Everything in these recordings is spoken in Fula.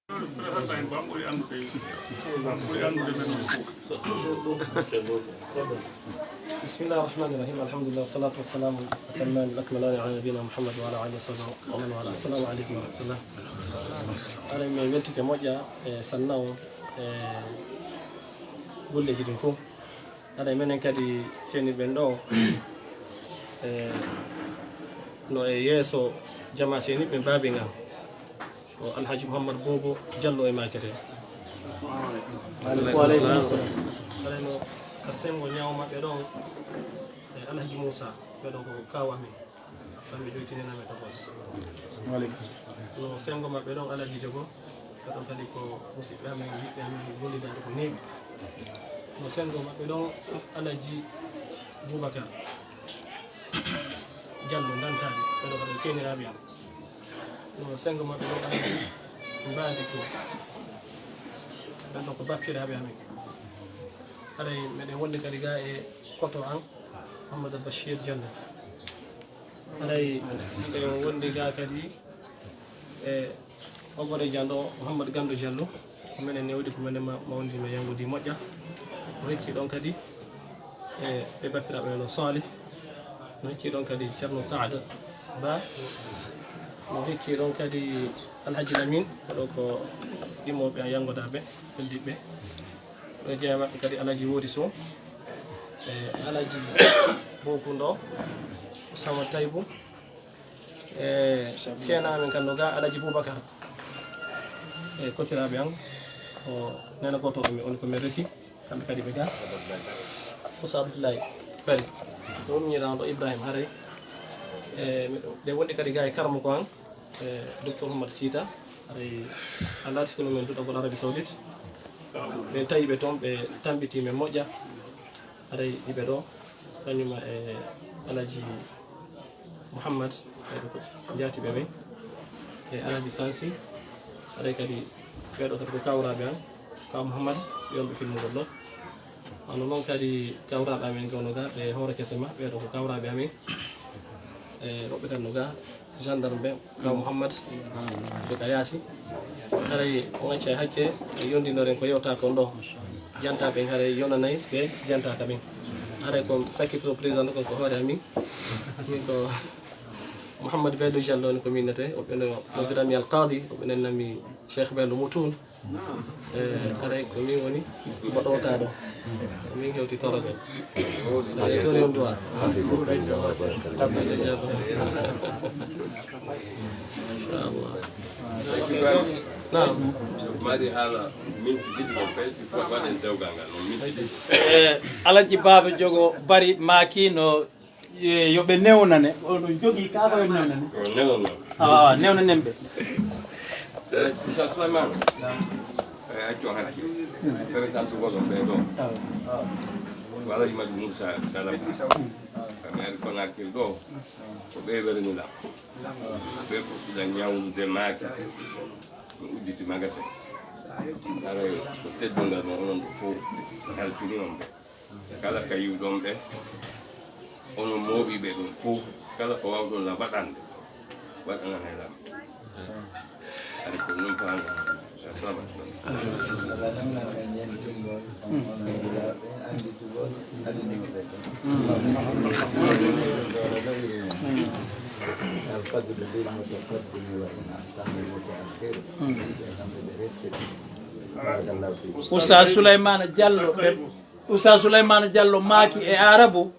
بسم الله الرحمن الرحيم الحمد لله والصلاة والسلام الأتمان الأكملان على نبينا محمد وعلى آله وصحبه ومن والاه. السلام عليكم ورحمة الله. أنا من بنتك موجة سناو بقول لك إنكم أنا من كذي سيني بندو no yeso jama seni be babe ngam o alhaji muhammad bobo jallo e makete aleno arsengo nyaawma be don alhaji musa be don ko kawa min fambe joytini na me to boss walaikum no sengo mabbe don alhaji jogo to kali ko musibe amen yibe amen golli da ko nebi no sengo mabbe don alhaji bubakar jallo dantade ɓeɗo kadi keniraɓe am no sengo mabɓe ɗo andi mbadi ko ɓenɗo ko bappiraɓe amen haɗay meɗen wonde kadi ga e koto an mouhamadou bachir diallo haɗay en wondi ga kadi e oɓore diando mouhamadou gando diallo ko minen newdi ko minen mawdima yangudi moƴƴa o hekki ɗon kadi e ɓe bappiraɓe no salih no hekki ɗon kadi ceerno saada ba no hekki ɗon kadi alhaji lamin koɗo ko ɗimoɓe a yangodaɓe ɓeldiɓɓe ɗo jeeya maɓɓe kadi alhaji wodi so e alhaji bokundo sama taybou e kenamen kan no ga alhaji boubacar e kotiraɓe an o nena goto on komin resi kamɓe kadi ɓe ga fousa abdoullahi bari ɗum ñiɗano ɗo ibrahima haray ɓe wonɗi kadi ga e karmo ko an docteur Mouhammad Sita haray a laatikono men duɗagol Arabie Saoudite ɓe tawiɓe toon ɓe tambitime moƴƴa haray ɗiɓe ɗo kañuma e alhaji Mouhammad ɓeɗo ko jatiɓe ɓe e alhaji Sansi haray kadi ɓeɗo kadi ko kawraɓe an kaw Mouhammad wiyonɓe filmugol ɗo hono noon kadi kawraɓe amen gawno ga ɓe hoore kese ma ɓeɗo ko kawraɓe amen e woɓɓe kadi no ga gendarme ɓe kaw Mouhammad ɓe ka yaasi haray o gacca e hakke e yondinoren ko yewta toon ɗo jantaɓe haray yonanayi ɓe janta kamen haray ko sakkitoro président kon ko hoore amin min ko Mouhammad Bello Diallo ni ko minnete woɓɓe no noddirami alqadi woɓɓe nennami Cheikh Bello Moutoun haray ko min woni mo ɗowta ɗo min hewti torogol e tori on duwa inchallah nam mari haala minti ɗiɗi ko kaysi fo waɗen dewgal ngal noon minti ɗiɗi alaji baba jogo bari maki no yoɓe newnane oɗo jogui ka koye newnane newnanen ɓe Moussa Souleymane acco hakki présidence goɗon ɓe ɗo ko alaji majji Moussa Salam mi ari Conakry ɗo ko ɓe weraniɗam ɓe puɗɗiɗa ñawdude maaki mi udditi magasin aray ko teddungal mo onon ɗo fof halfini on ɓe kala ka yiwɗon ɓe onon mooɓiɓe ɗum fof kala ko wawɗon la waɗande waɗanan helam ari ko non paanga Oustaz Souleymane Diallo maaki e arabu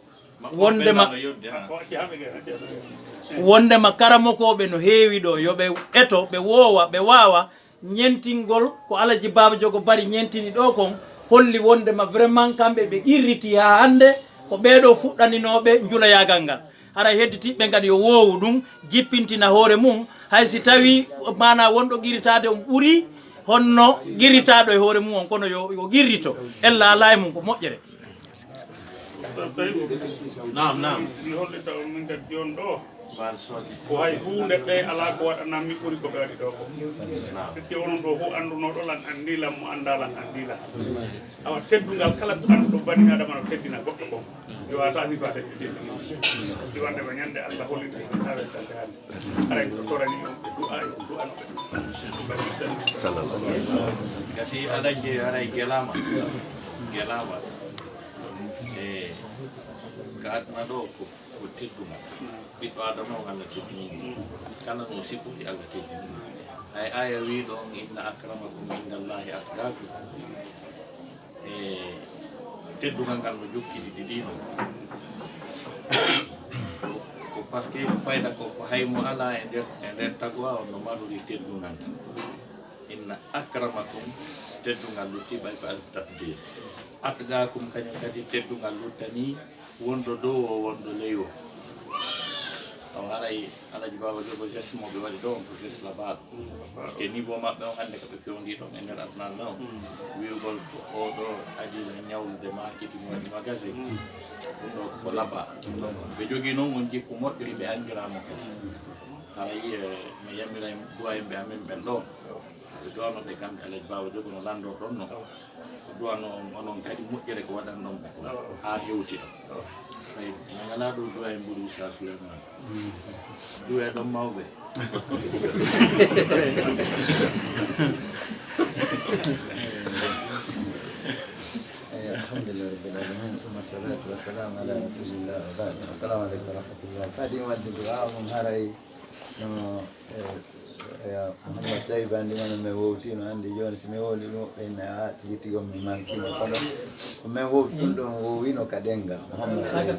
wondema karamokoɓe no heewi ɗo yoɓe eto ɓe woowa ɓe wawa ñentingol ko alaji baba jogo bari ñentini ɗo kon holli wondema vraiment kamɓe ɓe qirriti ha hande ko ɓeɗo fuɗɗaninoɓe juulayagal ngal haray hedditiɓe kadi yo woowu ɗum jippintina hoore mum haysi tawi mana wonɗo qirritade on ɓuuri honno qirritaɗo e hoore mum on kono yo qirrito ella ala e mum ko moƴƴere nam mi hollita on min kadi jon ɗo ko hay hunde ɓe ala ko waɗanammi ɓuri ko ɓe waɗi ɗo ko puisque onon ɗo fof andunoɗo lan andilam mo andalan andila awa teddungal kala anduɗo bani adama no teddina goɗɗo ko yo wata sifade ɓe teddini ɗi wande ko ñande allah holliɗo tawe tande hande aray ko torani on ɓe du'anoɓe kasi alaji aray gelama e ka adna ɗo ko teddungal ɓiɗɗo adama o Allah teddini kala no sippuɗi Allah teddini ay aya wi ɗon inna akramakum indallahi atqakum e teddungal ngal no jokkidi ɗiɗino ko par ce que fayda ko haymo ala e nder tagwa on no maɗori teddungal ngal inna akramakum teddungal luttiɓay ko altatdir atqakum kañum kadi teddungal luttani wondo dow o wondo ley o taw haray alaji baba jogo geste moɓe waɗi ɗo on ko geste labaɗo par ce que niveau maɓɓe on hannde koɓe fewndi ɗon e nder adunal ɗon wiwgol oɗo adi ñawlude makiti mo waɗi magasin ɗum ɗo ko laɓa ɓe jogui noon on jikku moƴƴo yimɓe andiramo kadi haray mi yamira duwa yimɓe amin ɓen ɗo ɓe duwanoɓe kamɓe alaji baba jogo no lando ɗon no ɓe duwano onon kadi moƴƴere ko waɗan ɗon ɓe ha hewti ɗo ay mi ngala ɗo duwa e mburu Issa Souleymane duwe ɗon mawɓe alhamdulillah rabbil alamin summa salatu wassalamu ala rasulillah wa ba'd assalamu aleykum wa rahmatullah kadi wadde du'a mum haray no ya Mouhammad Taib andi man mi wowtino andi joni so mi wowli ɗum ɓenna a tigi tigi on mi manquino kono min wowti ɗum ɗon wowino ka ɗengal Mouhammad Taib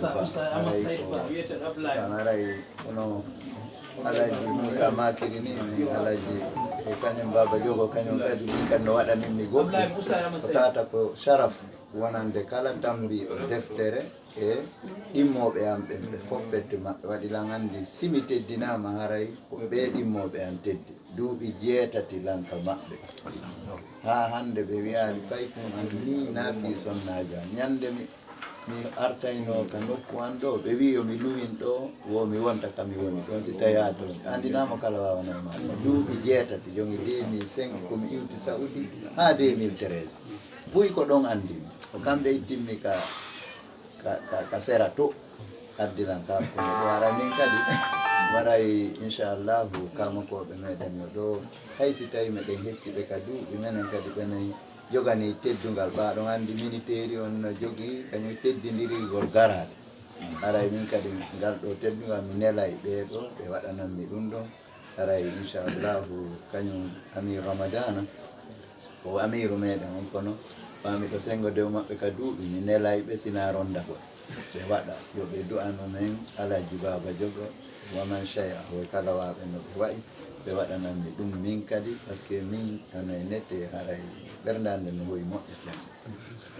Ba haray kono alaji Moussa Makiri ni min alaji e kañum Baba Jogo kañum kadi min kadi no waɗaninmi goɗɗum ko tata ko sharaf wonande kala tambiɗo deftere e ɗimmoɓe am ɓe foppette maɓɓe waɗi lan andi simi teddinama haray ko ɓe ɗimmoɓe an teddi duuɓi 7 lanka maɓɓe ha hande ɓe wiyani fay kum an ni naafi sonnaji an ñande mi artayno ka nokku an ɗo ɓe wi yomi luwin ɗo wo mi wonta kami woni ɗon si tawi ha toon andinama kala wawanoma duuɓi 7 jongi 2005 komi iwti Saudi ha 2013 buy ko ɗon andimi ko kamɓe ittimmi ka sera to addilan ka ko ɗo wara min kadi waray inchallahu kalmakoɓe meɗen yo ɗo hay si tawi meɗen hecciɓe ka duuɓi menen kadi ɓenen jogani teddungal ɓaɗon andi militaire on no jogui kañum teddidirigol garade aray min kadi ngal ɗo teddungal mi nelay ɓeɗo ɓe waɗananmi ɗum ɗon aray inchallahu kañum amir ramadana o amiru meɗen on kono fami to sengo dew maɓɓe ka duuɓi mi nelayɓe sina ronda ko ɓe waɗa yo ɓe du'ano men alaji Baba Jogo waman chaya o kala waɓe no ɓe waɗi ɓe waɗananmi ɗum min kadi par ce que min ano e nette haray ɓerdande no hoyi moƴƴeten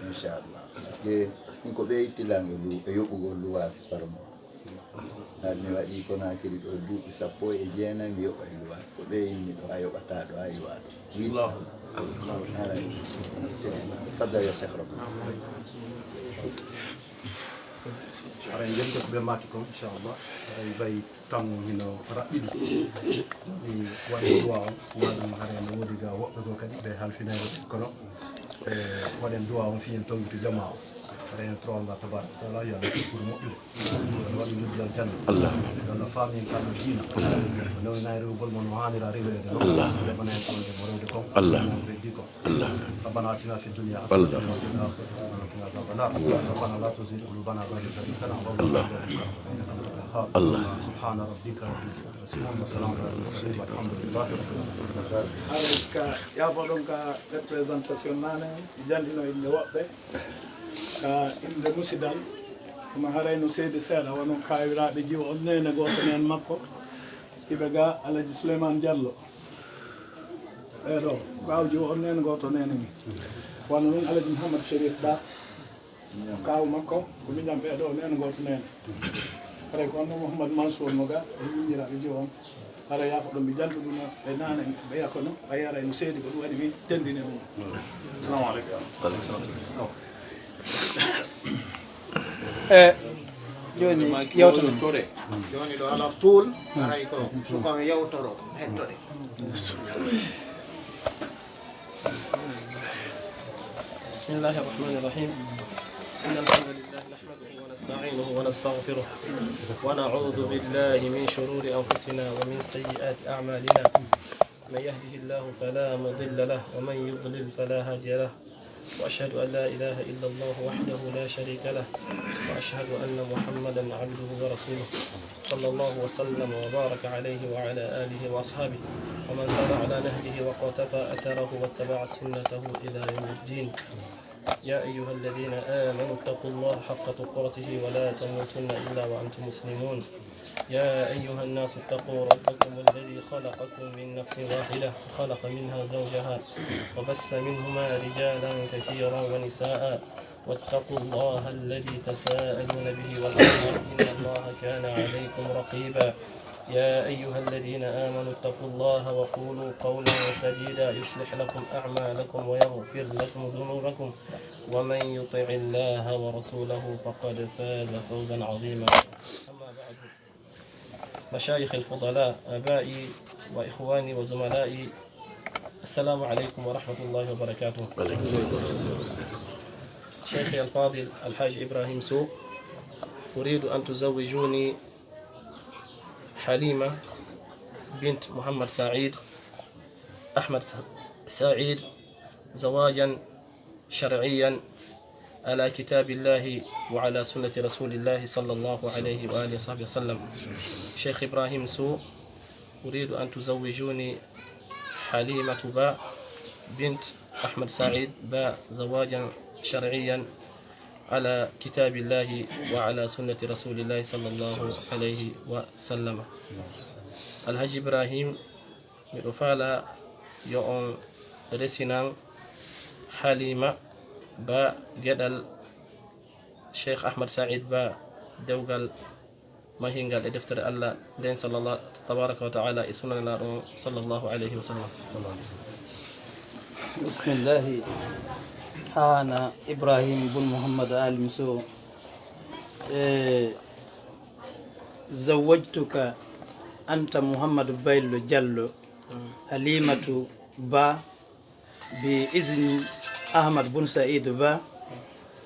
inchallah par ce que min ko ɓe ittilan e yoɓugol luwasi par mois har mi waɗi Konakiri ɗo duuɓi 19 mi yoɓa e luwasi ko ɓe inni ɗo a yoɓata ɗo a yiwa ɗo تفضل يا شيخ ربنا ara en jetto ɓe makkikom inchallah ara bayi tan hino raɓɓiɗi mi waɗi duwa on so waɗum hara no woodi ga woɓɓe go kadi ɓe halfinayɓe kono e waɗen duwa on fiyen tawwito jama o ara en trowanga tabaraka taala yo Allah pour moƴƴude yo waɗi jojjal janna yo Allah faamin kalno diina o newnayi rewgol mon no hannira rewirede noon reɓana en ɗonde mo rewde kon mo heddi kon ربنا آتنا في الدنيا حسنة وفي الآخرة حسنة وقنا عذاب النار ربنا لا تزغ قلوبنا بعد إذ هديتنا وهب لنا من لدنك رحمة سبحان ربك رب العزة عما يصفون وسلام على المرسلين والحمد لله رب العالمين ka yaabo ɗon ka représentation nane jandino inde woɓɓe ka inde musidal ɗuma harayno seydi seeɗa wonon kawiraɓe jiwo on nene goto nen makko iɓe ga Alaji Souleymane Diallo ɓeɗo kawji o on nene goto nene ni wonno ɗum Alaji Mouhamadou Chérif Ba kaw makko ko miñam ɓeɗo nene goto nene haray ko onno Mouhamadou Mansour mo ga e yimiraɓe jiwo on hara yaafo ɗon mi jaltu ɗum ɓe nane ɓe yakkono ɓe yara no seedi ko ɗum waɗi mi tendine ɗum assalamu aleykum joni yewtore joni ɗo ala tool aray ko sukan yewtoro hettode بسم الله الرحمن الرحيم إن الحمد لله نحمده ونستعينه ونستغفره ونعوذ بالله من شرور أنفسنا ومن سيئات أعمالنا من يهده الله فلا مضل له ومن يضلل فلا هادي له وأشهد أن لا إله إلا الله وحده لا شريك له وأشهد أن محمدا عبده ورسوله صلى الله وسلم وبارك عليه وعلى آله وأصحابه ومن سار على نهجه وقتفى أثره واتبع سنته إلى يوم الدين يا أيها الذين آمنوا اتقوا الله حق تقاته ولا تموتن إلا وأنتم مسلمون يا أيها الناس اتقوا ربكم الذي خلقكم من نفس واحدة وخلق منها زوجها وبث منهما رجالا كثيرا ونساء واتقوا الله الذي تساءلون به والأرحام إن الله كان عليكم رقيبا يا أيها الذين آمنوا اتقوا الله وقولوا قولا سديدا يصلح لكم أعمالكم ويغفر لكم ذنوبكم ومن يطع الله ورسوله فقد فاز فوزا عظيما. أما بعد، مشايخ الفضلاء، آبائي وإخواني وزملائي، السلام عليكم ورحمة الله وبركاته. شيخي الفاضل الحاج إبراهيم سو، أريد أن تزوجوني حليمة بنت محمد سعيد أحمد سعيد زواجا شرعيا على كتاب الله وعلى سنة رسول الله صلى الله عليه وآله وصحبه وسلم. شيخ إبراهيم سو، أريد أن تزوجوني حليمة باء بنت أحمد سعيد باء زواجا شرعيا على كتاب الله وعلى سنة رسول الله صلى الله عليه وسلم. الحاج إبراهيم مدفالا يوم رسنان حليمة با جدل شيخ أحمد سعيد با دوغل مهينغال دفتر الله دين صلى الله تبارك وتعالى اسمنا الله صلى الله عليه وسلم. بسم الله. أنا إبراهيم بن محمد آل مسو، زوجتك أنت محمد بايلو جلو حليمة با بإذن أحمد بن سعيد با،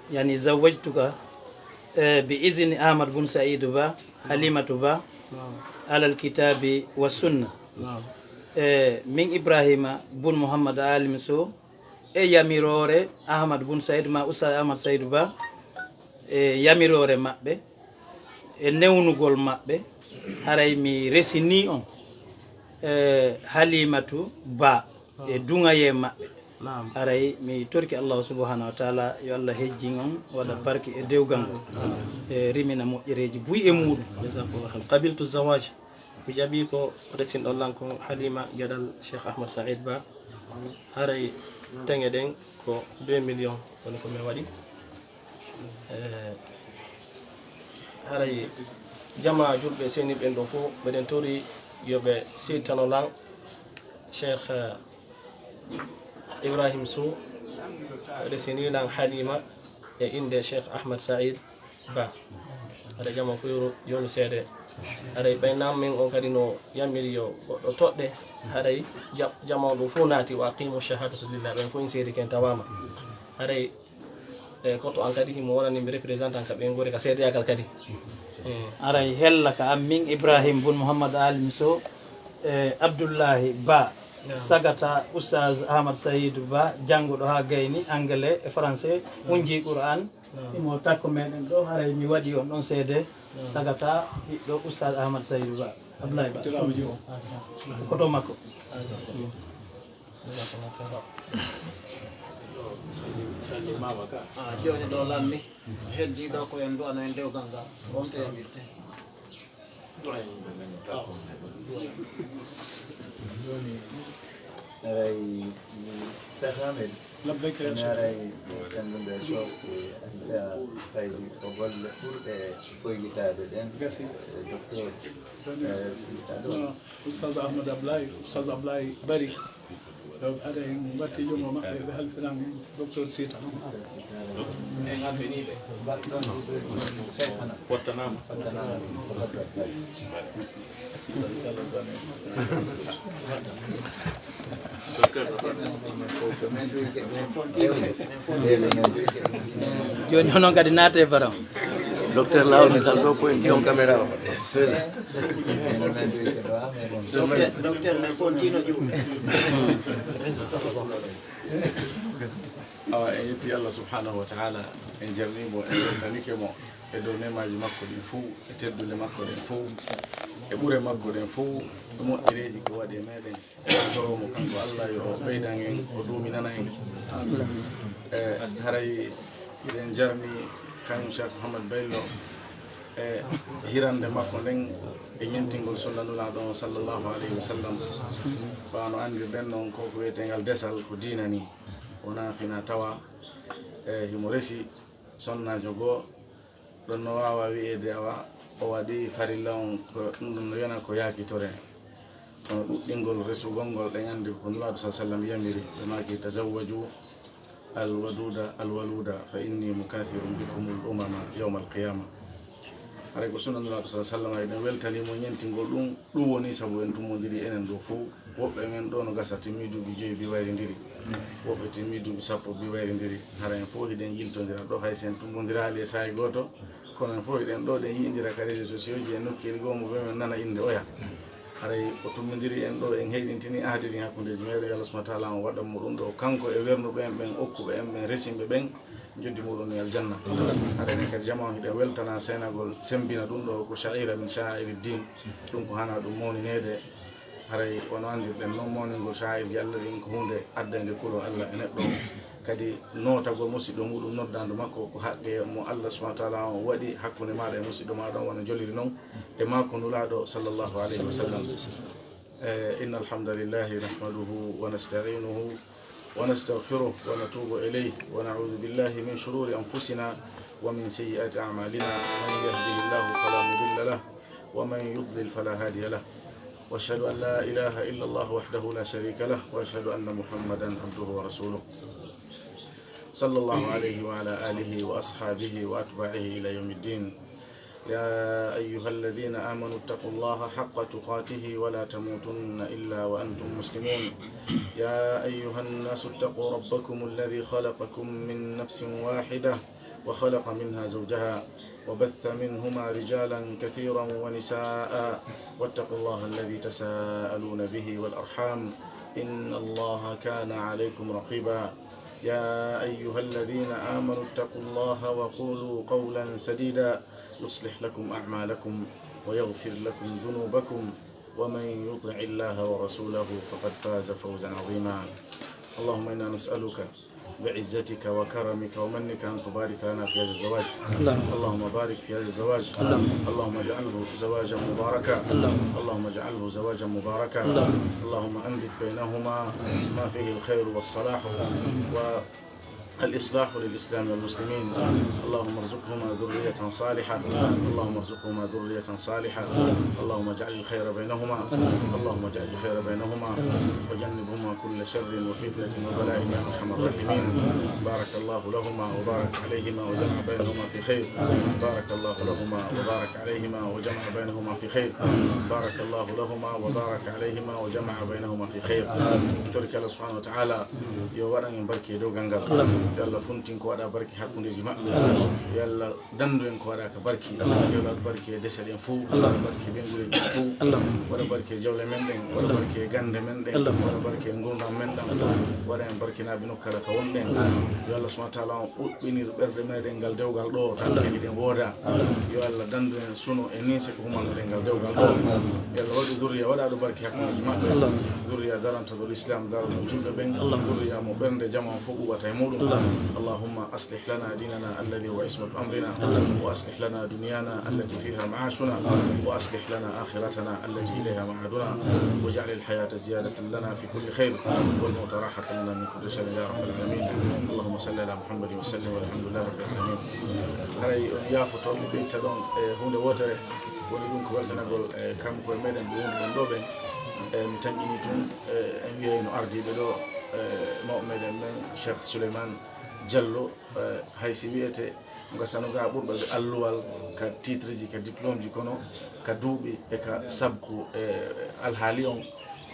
يعني زوجتك بإذن أحمد بن سعيد با حليمة با على الكتاب والسنة من إبراهيم بن محمد آل مسو e yamirore Ahmad bun Saïd ma Oustaz Ahmad Saïdou Ba e yamirore maɓɓe e newnugol maɓɓe haray mi resini on Halimatu Ba e dungaye maɓɓe haray mi torki Allah subhanahu wa taala yo Allah hejjin on waɗa barke e dewgal ngol e rimina moƴƴereji buy e muɗum. qabiltu zawaj mi jaɓi ko resinɗon lanko Halima gueɗal Cheikh Ahmad Saïd Ba haray tenge den ko 2 millions woni ko mi waɗi haray jama julɓe seniɓen ɗo fof mbeɗen tori yoɓe sittano lan Cheikh Ibrahim Sow resini lan Halima e inde Cheikh Ahmad Saïd Ba haɗa jama ko yomi seede haɗay ɓaynam min on kadi no yammiri yo goɗɗo toɗɗe haɗay jamao ɗum fof naati o aqimu shahadatu lillah ɓen fof in seedi ken tawama haɗay koto an kadi himo wonanimi représentant ka ɓen gori ka seedeyagal kadi aray hella ka am min Ibrahim bun Mouhammad Alim Sow Abdoullahi Ba sagata Oustaz Ahmad Saïdou Ba jannguɗo ha gayni anglais e français unji Qur'an imo takko meɗen ɗo haray mi waɗi on ɗon seede sagata ɓiɗɗo Oustaz Ahmad Saïdou Ba Abdoulaye Ba koto makko. joni ɗo lanni heddiɗo ko en duwana e dewgal ngal on temirte aray sahamen aray kanndude softe anda faydi ko golle ɓurɗe foygitade ɗen docteur Oustaz Ahmad Ablaye Oustaz Ablaye Bari are en batti jungo maɓɓe ɓe halfinan docteur Sita fottanama joni hono kadi naate e baram docteur lawol misal ɗo pointi on caméra o docteur men fontino juuɓe awa en yetti Allah subhanahu wa ta'ala en jarnimo en weltanike mo e dow nemaji makko ɗin fou e teddude makko ɗen fou e ɓuure makko ɗen fou e moƴƴereji ko waɗi e meɗen toromo kanko Allah yo ɓeydan en o duminana en e haray eɗen jarni kañum Cheikh Mouhamed Bello e hirande makko nden e ñentingol sunnanulaɗo sallllahu alayhi wa sallam wano andirɗen noon koko wiyetegal desal ko diina ni wona fina tawa e himo resi sonnajo goo ɗon no wawa wiyede awa o waɗi farilla on ko ɗum ɗum no wiyana ko yakitore kono ɗuɗɗingol resugol ngol ɗen andi ko nulaɗo sa sallam yamiri ɓe maki tazawwaju alwaduda alwaluda fa inni mukathirum bikumul umama yawma alqiyama haray ko sunnanulaɗo sa sallam eɗen weltanimo ñentingol ɗum ɗum woni saabu en tummodiri enen ɗo fo woɓɓe men ɗo no gasa timmi duuɓi 5 bi wayridiri woɓɓe timmi duuɓi 10 bi wayridiri hara en fof hiɗen yiltodira ɗo hay sen tummodirali e sahay goto kono en fof hiɗen ɗo ɗen yidira ka réseaux sociaux ji e nokkeli gomo ɓe men nana inde oya haray o tummodiri en ɗo en heyɗintini ahdiri hakkudeji meɗen Allah subhanahu wa ta'ala on waɗanmo ɗum ɗo kanko e wernuɓe en ɓen okkuɓe en ɓen resimɓe ɓen joddi muɗum e aljanna haɗene kadi jama hiɗen weltana senagol sembina ɗum ɗo ko sha'ira min sha'iri din ɗum ko hana ɗum mawninede haray wono andirɗen noon mawningol sha'irji Allah ɗin ko hunde addande kulo Allah e neɗɗo kadi notagol musidɗo muɗum noddando makko ko haqqe mo Allah subhanahu wa ta'ala on waɗi hakkude maɗa e musidɗo maɗa on wona joliri noon e makko nulaɗo sallllahu alayhi wa sallam inna alhamdulillahi nahmaduhu wa nasta'inuhu ونستغفره ونتوب إليه ونعوذ بالله من شرور أنفسنا ومن سيئات أعمالنا من يهده الله فلا مضل له ومن يضلل فلا هادي له وأشهد أن لا إله إلا الله وحده لا شريك له وأشهد أن محمدا عبده ورسوله صلى الله عليه وعلى آله وأصحابه وأتباعه إلى يوم الدين يا أيها الذين آمنوا اتقوا الله حق تقاته ولا تموتن إلا وأنتم مسلمون يا أيها الناس اتقوا ربكم الذي خلقكم من نفس واحدة وخلق منها زوجها وبث منهما رجالا كثيرا ونساء واتقوا الله الذي تساءلون به والأرحام إن الله كان عليكم رقيبا يا أيها الذين آمنوا اتقوا الله وقولوا قولا سديدا يصلح لكم أعمالكم ويغفر لكم ذنوبكم ومن يطع الله ورسوله فقد فاز فوزا عظيما اللهم إنا نسألك بعزتك وكرمك ومنك أن تبارك لنا في هذا الزواج اللهم بارك في هذا الزواج اللهم اجعله زواجا مباركا اللهم اجعله زواجا مباركا اللهم أنبت بينهما ما فيه الخير والصلاح الإصلاح للإسلام والمسلمين اللهم ارزقهما ذرية صالحة اللهم ارزقهما ذرية صالحة اللهم اجعل الخير بينهما اللهم اجعل الخير بينهما وجنبهما كل شر وفتنة وبلاء يا أرحم الراحمين بارك الله لهما وبارك عليهما وجمع بينهما في خير بارك الله لهما وبارك عليهما وجمع بينهما في خير بارك الله لهما وبارك عليهما وجمع بينهما في خير ترك الله سبحانه وتعالى يوارن بركي دو غنغال yalla funtin ko waɗa barki hakkundeji maɓɓe yalla dandu en ko waɗa ka barki yalla barki e desal en fou barki ɓe gureji fou waɗa barki e jawle men ɗen waɗa barki e gande men ɗen waɗa barki e gurdam men ɗen waɗa en barkinaɓe nokkala ka wonɗen yo Allah subhanahu wa ta'ala on ɓuɓɓinir ɓerde meɗen ngal dewgal ɗo tan hiɗen wooda yo Allah dandu en suno e ninse ko humanoɗen ngal dewgal ɗo yalla waɗu duriya waɗaɗo barki hakkundeji maɓɓe duriya darantadol islam darano julɓe ɓen duriya mo ɓernde jama o fof ɓuɓata e muɗum اللهم أصلح لنا ديننا الذي هو عصمة أمرنا وأصلح لنا دنيانا التي فيها معاشنا وأصلح لنا آخرتنا التي إليها معادنا واجعل الحياة زيادة لنا في كل خير والموت راحة لنا من كل شر يا رب العالمين اللهم صل على محمد وسلم والحمد لله رب العالمين هاي يا فتوى بيتدون هون وتر ولدون كوالتنا قول كم كوي ميدن بيون من دوبن mi tanƴini tun en wiya no ardiɓe ɗo mawɓe meɗen ɓen Cheikh Souleymane Diallo haysi wiyete gasano ga ɓurɓe ɓe alluwal ka titre ji ka diplôme ji kono ka duuɓi e ka sabku alhaali on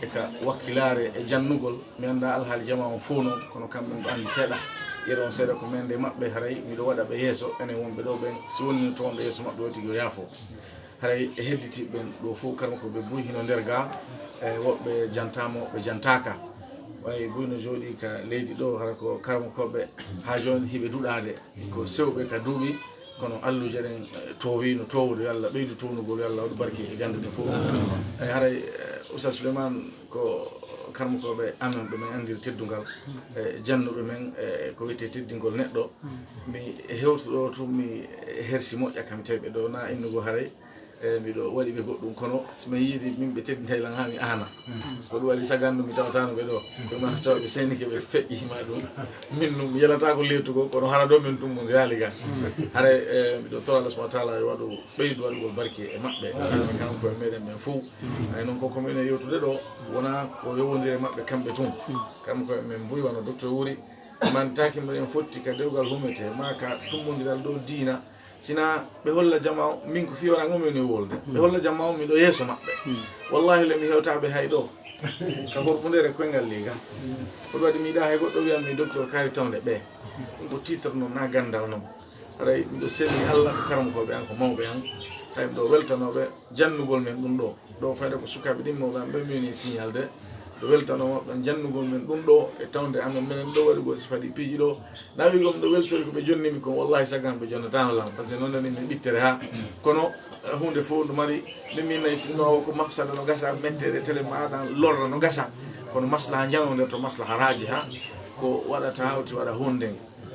e ka wakkilare e jannugol mi annda alhaali jama on fof noon kono kamɓe ɗo anndi seeɗa yeɗo on seeɗa ko men nde maɓɓe haray miɗo waɗa ɓe yeeso enen wonɓe ɗo ɓen si woni to wonɓe yeeso maɓɓe o tigi yo yaafo haray e hedditiɓɓen ɗo fof karma ko ɓe buy hino nder ga e woɓɓe jantama woɓɓe jantaka way buyno jooɗi ka leydi ɗo hara ko karma koɓe ha joni hiɓe duɗade ko sewɓe ka duuɓi kono alluje ɗen towino towde yo Allah ɓeydu townugol yo Allah waɗu barki e gande ɗe fof e haray Oustaz Souleymane ko karma koɓe amen ɓe men andiri teddugal e jannuɓe men ko wiyete teddingol neɗɗo mi hewtuɗo tum mi hersi moƴƴa kam tawi ɓe ɗo na innugo haray miɗo waɗi ɓe goɗɗum kono somi yiidi min ɓe teddintaylan ha mi ana ko ɗum waɗi sagandu mi tawatano ɓe ɗo koye ma tawɓe senike ɓe feƴƴima ɗum min ɗum yalata ko lewtugo kono hara ɗo min tummo yaali ga haray miɗo tawa Allah subahana taala yo waɗu ɓeydu waɗugol barke e maɓɓe kanko koye meɗen ɓen fof hay noon koko minen yewtude ɗo wona ko yowodiri e maɓɓe kamɓe tun kamɓe koye men mbuy wano docteur wuri mantaki mbiɗen fotti ka dewgal humete ma ka tummodiral ɗo diina sina ɓe holla jama min ko fiyora ngomini wolde ɓe holla jama o miɗo yeeso maɓɓe wallahi le mi hewtaɓe hay ɗo ka horɓudere koyngal liga koɗum waɗi miɗa hay goɗɗo wiyatmi docteur kaari tawde ɓe ɗum ko titre noon na gandal noon haray miɗo selli Allah ko karmakoɓe an ko mawɓe an hay miɗo weltanoɓe jannugol men ɗum ɗo fayde ko sukaɓe ɗimmoɓe an ɓe mini signal de ɗo weltanomaɓe jannugol men ɗum ɗo e tawde amen minen ɗo waɗi go sifaɗi piiji ɗo nawigom ɗo weltori koɓe jonnimi kon wallahi sagan ɓe jonnatano lam par ce que noon nani min ɓittere ha kono hunde fof ɗum mari ɗum min nayi sinnowo ko mafsada no gasa mettere télé maɗa lorra no gasa kono maslaha janode to maslaha raji ha ko waɗata hawti waɗa hunde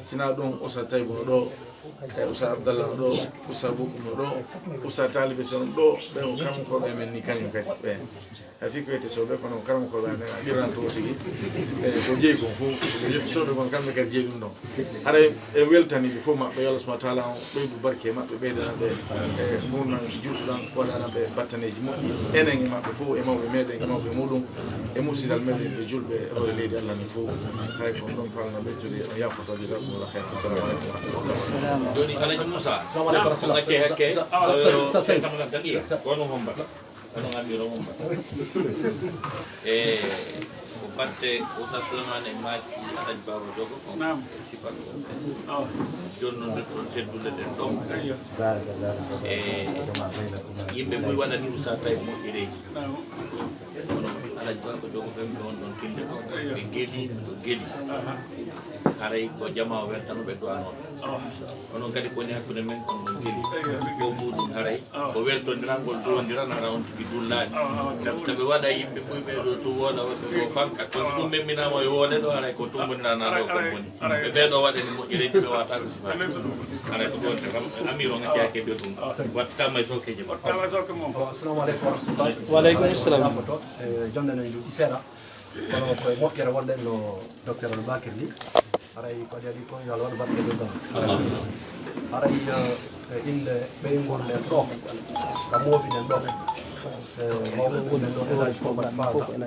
sina ɗum usa taybuno ɗo e usa Abdallah ɗo usa Bokumo ɗo usa Talibé son ɗo ɓe ko karmakoɓe men ni kañum kadi ɓe hay fi ko wiyete soɓe kono karmakoɓe amen a ɓirranto tigi e ko jeeyi kon fof ɓe yetti soɓe kono kamɓe kadi jeeyi ɗum ɗon haɗa e weltaniɓe fof maɓɓe yo Allah subahana taala o ɓeydu barke maɓɓe ɓeydanaɓe e gurnan juutuɗan waɗanaɓe battaneji moƴƴi enen e maɓɓe fof e mawɓe meɗen e mawɓe muɗum e musidal meɗen ɓe julɓe roye leydi Allah ni fof hay ko ɗon falnoɓe jodi on yafoto jasakumullah khair assalamu aleykum wa rahmatullah joni Alaji Moussa ko gacce hakke kamga dagiya wono homba kono ngambiro homba e ko batte Oustaz Souleymane e maaki Alaji Baba Jogo ko sifat ko jonnude toon teddude ɗen ɗon e yimɓe ɓuri waɗani ɗum sa tawi moƴƴireji kono Alaji Baba Jogo ɓen ɓe won ɗon tinde ɗo ɓe geeɗi ko geeɗi haray ko jama o weltanoɓe duwanoɓe onon kadi koni hakkude men kon ɗon geeli ko muɗum haray ko weltodirangol duwodiran hara on tigi dullaani taɓe waɗa yimɓe ɓuyɓe ɗo to wooda waɓe ko fanka kono so ɗum memminama e woode ɗo haray ko tumbodirana ɗo kon woni ɓe ɓeɗo waɗani moƴƴireji ɓe wata ko sifa haray ko ɗon kam amir o gacci hakke ɓe ɗum wattama e sokeji ma assalamu aleykum warahmatullah waleykum salam jonde nen juuɗi seeɗa kono koye moƴƴere wonɗen no docteur Albakir ni haray ko waɗi ko yo Allah waɗu barke ɗo gam haray inde ɓeygol nen ɗo ka mooɓinen ɗo mawɓe gonɗen ɗo Elhaji Kombat Basa kañum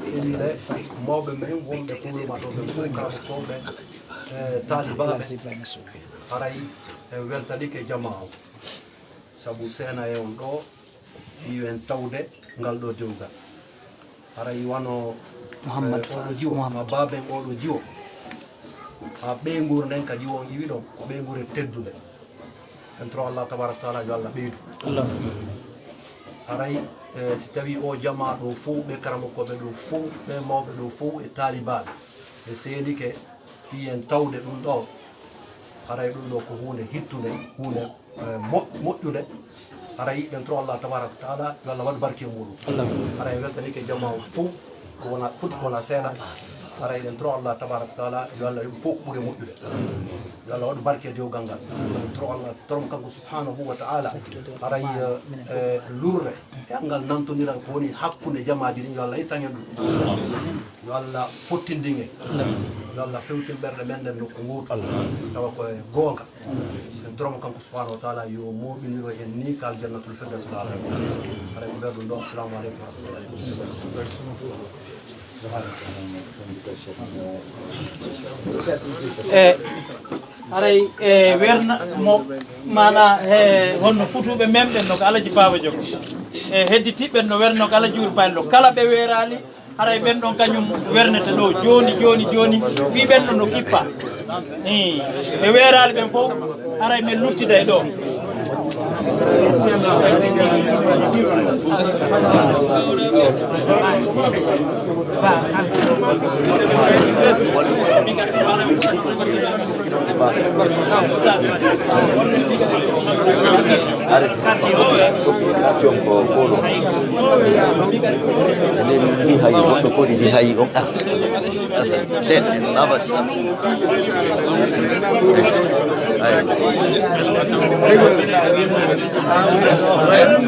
inde mawɓe men wonɓe kulma ɗo ɓe fof kaɓe koɓe talibaɓe haray weltanike jama o saabu seena e on ɗo yo en tawde ngal ɗo dewgal haray wano Mouhammad oɗo jiwo ma baben oɗo jiwo ha ɓeygur nden ka jiwo on yiwi ɗon ko ɓeygure teddude en tro Allah tabaraka taala yo Allah ɓeydu haray si tawi o jama ɗo fof ɓe karamokoɓe ɗo fof ɓe mawɓe ɗo fof e talibaɓe e seedike fi en tawde ɗum ɗo haray ɗum ɗo ko hunde hittude hunde moƴƴude haray ɓen tro Allah tabaraka taala yo Allah waɗu barke muɗum haray weltanike jama o fof ko wona fuɗi wona seeɗa haray ɗen tro Allah tabaraka taala yo Allah yimɓe fof ko ɓuuri moƴƴude yo Allah waɗu barke dewgal ngal ɗen tro Allah torom kanko subhanahu wa taala haray lurde e angal namtodiral ko woni hakkude jamaji ɗin yo Allah ittagen ɗum yo Allah fottindin en yo Allah fewtin ɓerɗe men ɗen nokku gotu tawa koye goonga en torom kanko subhanahu wa taala yo moɓiniro en ni kal jannatul firdaus ala haray ko ɓerɗum ɗo assalamu aleykum wa rahmatullahi aray werna mo mana he honno futuɓe memɓen no ko alaji baba jogo e hedditiɓɓen no werno ko alaji uri paylo kala ɓe werali haray ɓen ɗon kañum wernete ɗo joni joni joni fi ɓen ɗo no kippa ɓe werali ɓen fof haray min luttida e ɗo Ayo.